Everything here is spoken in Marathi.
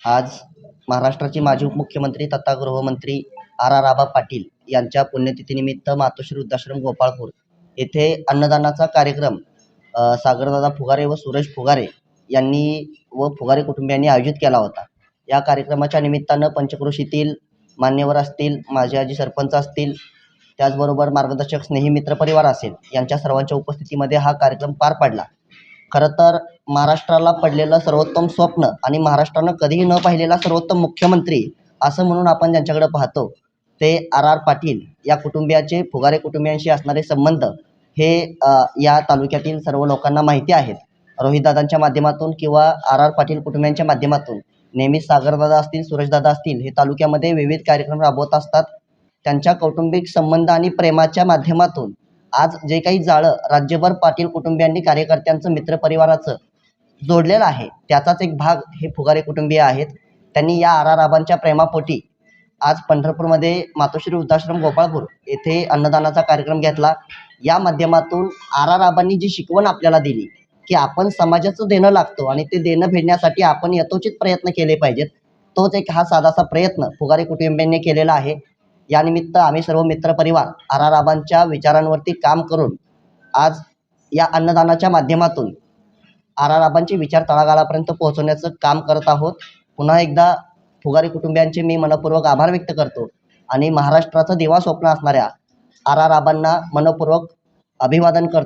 आज महाराष्ट्राचे माजी उपमुख्यमंत्री तथा गृहमंत्री आर आबा पाटील यांच्या पुण्यतिथीनिमित्त मातोश्री वृद्धाश्रम गोपाळपूर येथे अन्नदानाचा कार्यक्रम सागरदादा फुगारे व सुरेश फुगारे यांनी व फुगारे कुटुंबियांनी आयोजित केला होता। या कार्यक्रमाच्या निमित्तानं पंचक्रोशीतील मान्यवर असतील, माझे आजी सरपंच असतील, त्याचबरोबर मार्गदर्शक स्नेही मित्र परिवार असेल, यांच्या सर्वांच्या उपस्थितीमध्ये हा कार्यक्रम पार पडला। खरं तर महाराष्ट्राला पडलेलं सर्वोत्तम स्वप्न आणि महाराष्ट्रानं कधीही न पाहिलेला सर्वोत्तम मुख्यमंत्री असं म्हणून आपण ज्यांच्याकडे पाहतो ते आर पाटील या कुटुंबियाचे, फुगारे कुटुंबियांशी असणारे संबंध हे या तालुक्यातील सर्व लोकांना माहिती आहेत। रोहितदादांच्या माध्यमातून किंवा आर पाटील कुटुंबियांच्या माध्यमातून नेहमी सागरदादा असतील, सुरेशदादा असतील, हे तालुक्यामध्ये विविध कार्यक्रम राबवत असतात। त्यांच्या कौटुंबिक संबंध आणि प्रेमाच्या माध्यमातून आज जे काही जाळं राज्यभर पाटील कुटुंबियांनी कार्यकर्त्यांचं, मित्रपरिवाराचं जोडलेलं आहे, त्याचाच एक भाग हे फुगारे कुटुंबीय आहेत। त्यांनी या आर आबांच्या प्रेमापोटी आज पंढरपूरमध्ये मातोश्री वृद्धाश्रम गोपाळपूर येथे अन्नदानाचा कार्यक्रम घेतला। या माध्यमातून आर आबांनी जी शिकवण आपल्याला दिली की आपण समाजाचं देणं लागतो आणि ते देणं फेडण्यासाठी आपण यथोचित प्रयत्न केले पाहिजेत, तोच एक हा साधासा प्रयत्न फुगारे कुटुंबियांनी केलेला आहे। यानिमित्त आम्ही सर्व मित्रपरिवार आर आबांच्या विचारांवरती काम करून आज या अन्नदानाच्या माध्यमातून आर आबांचे विचार तळागाळापर्यंत पोहोचवण्याचं काम करत आहोत। पुन्हा एकदा फुगारे कुटुंबियांचे मी मनपूर्वक आभार व्यक्त करतो आणि महाराष्ट्राचं दिवा स्वप्न असणाऱ्या आर आबांना मनपूर्वक अभिवादन करतो।